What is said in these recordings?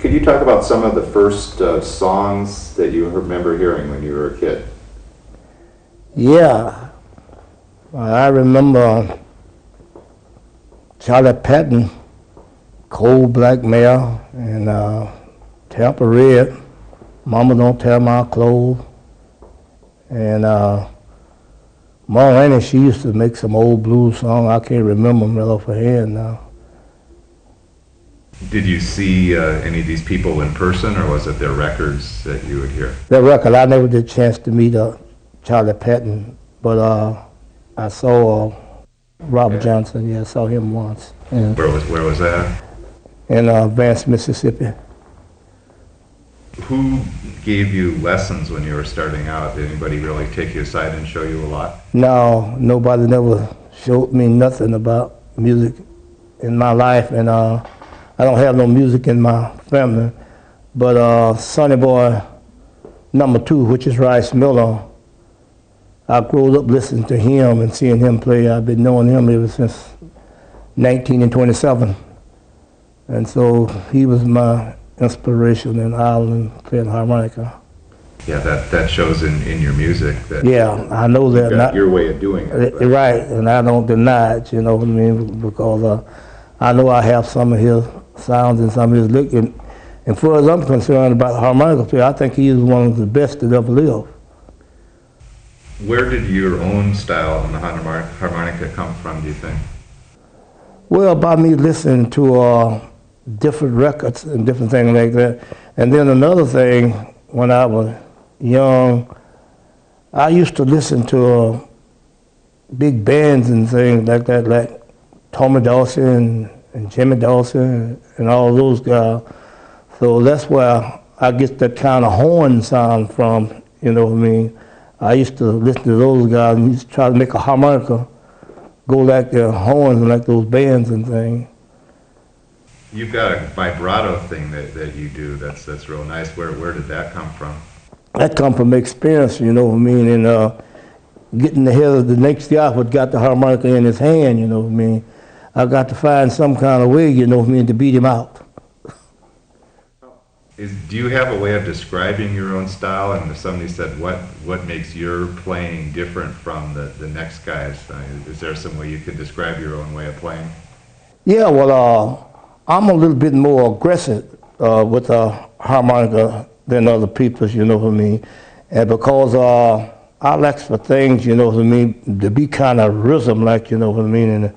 Could you talk about some of the first songs that you remember hearing when you were a kid? Yeah, I remember Charlie Patton, Cold Black Mare, and Tampa Red, Mama Don't Tear My Clothes, and Ma Rainey, she used to make some old blues songs. I can't remember them right off her hand now. Did you see any of these people in person, or was it their records that you would hear? That record, I never did a chance to meet Charlie Patton, but I saw Robert Johnson. Yeah, I saw him once. Yeah. Where was that? In Vance, Mississippi. Who gave you lessons when you were starting out? Did anybody really take you aside and show you a lot? No, nobody never showed me nothing about music in my life, and I don't have no music in my family. But Sonny Boy #2, which is Rice Miller, I grew up listening to him and seeing him play. I've been knowing him ever since 1927. And so he was my inspiration in Ireland playing harmonica. Yeah, that shows in your music. That yeah, I know that. Got your way of doing it. Right, and I don't deny it, you know what I mean, because I know I have some of his sounds and some of his look. And as far as I'm concerned about harmonica player, I think he is one of the best that ever lived. Where did your own style on the harmonica come from, do you think? Well, by me listening to different records and different things like that. And then another thing, when I was young, I used to listen to big bands and things like that, like Tommy Dawson and Jimmy Dawson and all those guys. So that's where I get that kind of horn sound from, you know what I mean? I used to listen to those guys and used to try to make a harmonica go like their horns and like those bands and things. You've got a vibrato thing that you do that's real nice. Where did that come from? That come from experience, you know what I mean, and getting ahead of the next guy what got the harmonica in his hand, you know what I mean. I got to find some kind of way, you know what I mean, to beat him out. Do you have a way of describing your own style? And if somebody said, what makes your playing different from the next guy's? Is there some way you could describe your own way of playing? Yeah, well, I'm a little bit more aggressive with harmonica than other people's, you know what I mean? And because I like for things, you know what I mean, to be kind of rhythm like, you know what I mean?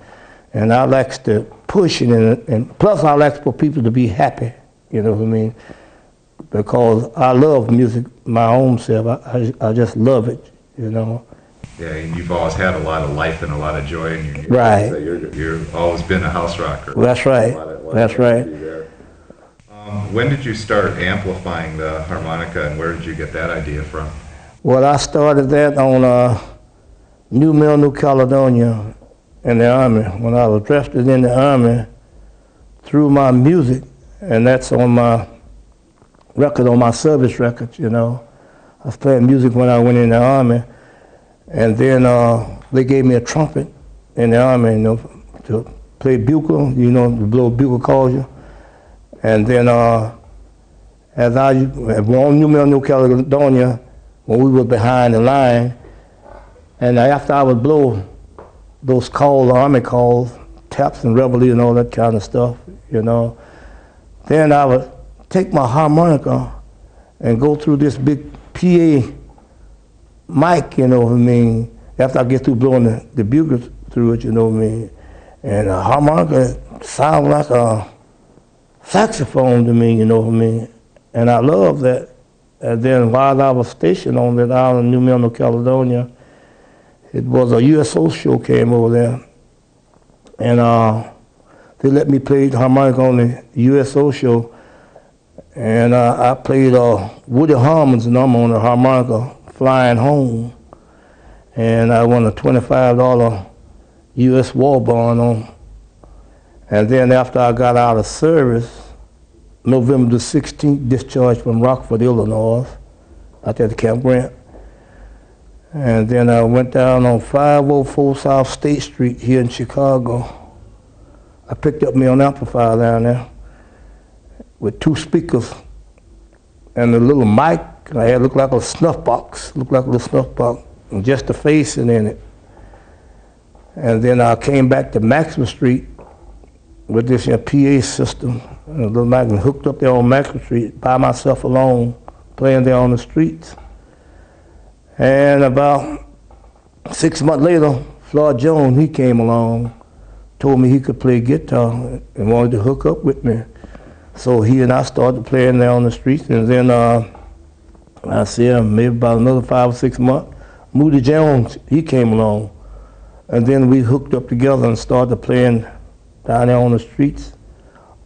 And I like to push it, and plus I like for people to be happy, you know what I mean? Because I love music, my own self. I just love it, you know. Yeah, and you've always had a lot of life and a lot of joy in your music. Right. So you've always been a house rocker. That's right. That's right. When did you start amplifying the harmonica, and where did you get that idea from? Well, I started that on New Mill, New Caledonia, in the Army. When I was drafted in the Army, through my music, and that's on my record, on my service record, you know. I was playing music when I went in the Army, and then they gave me a trumpet in the Army, you know, to play bugle, you know, the blow bugle calls you. And then as I were on New Mill, New Caledonia, when we were behind the line, and after I would blow those calls, Army calls, taps and reveille and all that kind of stuff, you know, then I would take my harmonica and go through this big PA mic, you know what I mean, after I get through blowing the bugle through it, you know what I mean. And a harmonica sounds like a saxophone to me, you know what I mean. And I love that. And then while I was stationed on that island, New Mill, New Caledonia, it was a USO show came over there. And they let me play the harmonica on the USO show. And I played Woody Harmon's number on the harmonica, Flying Home. And I won a $25 U.S. war bond on. And then after I got out of service, November the 16th, discharged from Rockford, Illinois, out there at Camp Grant. And then I went down on 504 South State Street here in Chicago. I picked up me an amplifier down there with 2 speakers and a little mic. I had looked like a snuff box, looked like a little snuff box, and just the facing in it. And then I came back to Maxwell Street with this PA system, and a little mic, and hooked up there on Maxwell Street by myself alone, playing there on the streets. And about 6 months later, Floyd Jones, he came along, told me he could play guitar and wanted to hook up with me. So he and I started playing there on the streets, and then I see him maybe about another 5 or 6 months. Moody Jones, he came along, and then we hooked up together and started playing down there on the streets,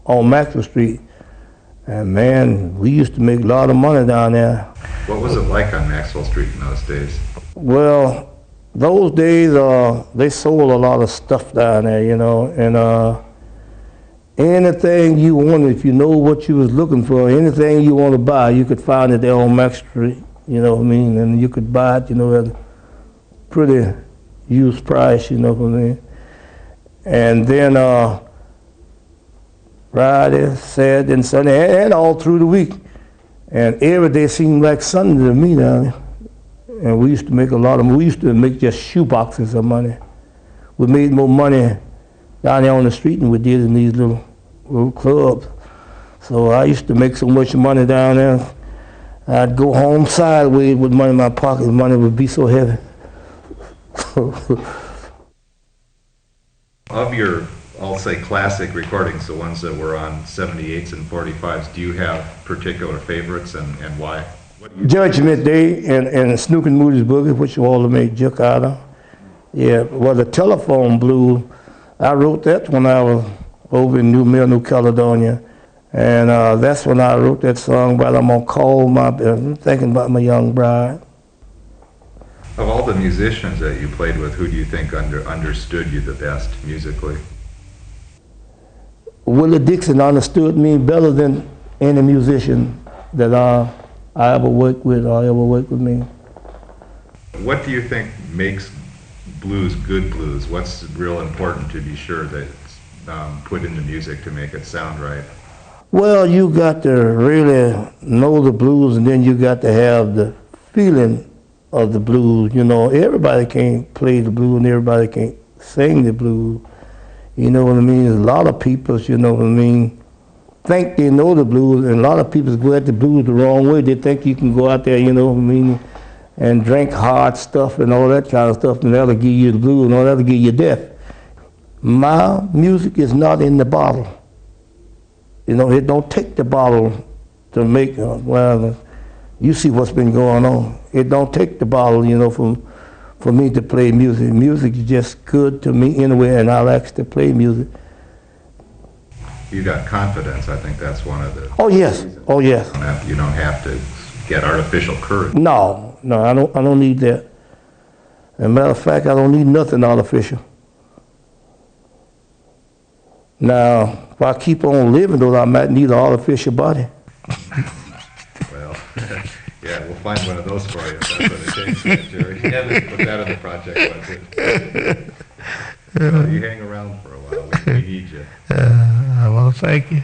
on Maxwell Street. And man, we used to make a lot of money down there. What was it like on Maxwell Street in those days? Well, those days, they sold a lot of stuff down there, you know, and anything you wanted, if you know what you was looking for, anything you want to buy, you could find it there on Maxwell Street, you know what I mean? And you could buy it, you know, at a pretty used price, you know what I mean? And then Friday, Saturday, and Sunday, and all through the week. And every day seemed like Sunday to me down there. And we used to make a lot of money. We used to make just shoe boxes of money. We made more money down there on the street than we did in these little clubs. So I used to make so much money down there. I'd go home sideways with money in my pocket. The money would be so heavy. Of your, I'll say, classic recordings, the ones that were on 78s and 45s, do you have particular favorites, and why? Judgment Day and Snooky Moody's Boogie, which you all made Juck out of. Yeah, well, the Telephone Blues, I wrote that when I was over in New Mill, New Caledonia. And that's when I wrote that song about I'm gonna call my, thinking about my young bride. Of all the musicians that you played with, who do you think understood you the best musically? Willie Dixon understood me better than any musician that I ever worked with or ever worked with me. What do you think makes blues good blues? What's real important to be sure that it's put into music to make it sound right? Well, you got to really know the blues, and then you got to have the feeling of the blues. You know, everybody can't play the blues and everybody can't sing the blues. You know what I mean? There's a lot of people, you know what I mean, think they know the blues, and a lot of people go at the blues the wrong way. They think you can go out there, you know what I mean, and drink hard stuff and all that kind of stuff, and that'll give you the blues, and all that'll give you death. My music is not in the bottle. You know, it don't take the bottle to make, well, you see what's been going on. It don't take the bottle, you know, for me to play music. Music is just good to me anyway, and I like to play music. You got confidence. I think that's one of the. Oh yes, oh yes. You don't have to get artificial courage. No, I don't need that. As a matter of fact, I don't need nothing artificial. Now, if I keep on living, though, I might need an artificial body. Well, yeah, we'll find one of those for you if that's what it takes, Jerry. Yeah, put that in the project budget. You hang around for a while. We need you. Well, thank you.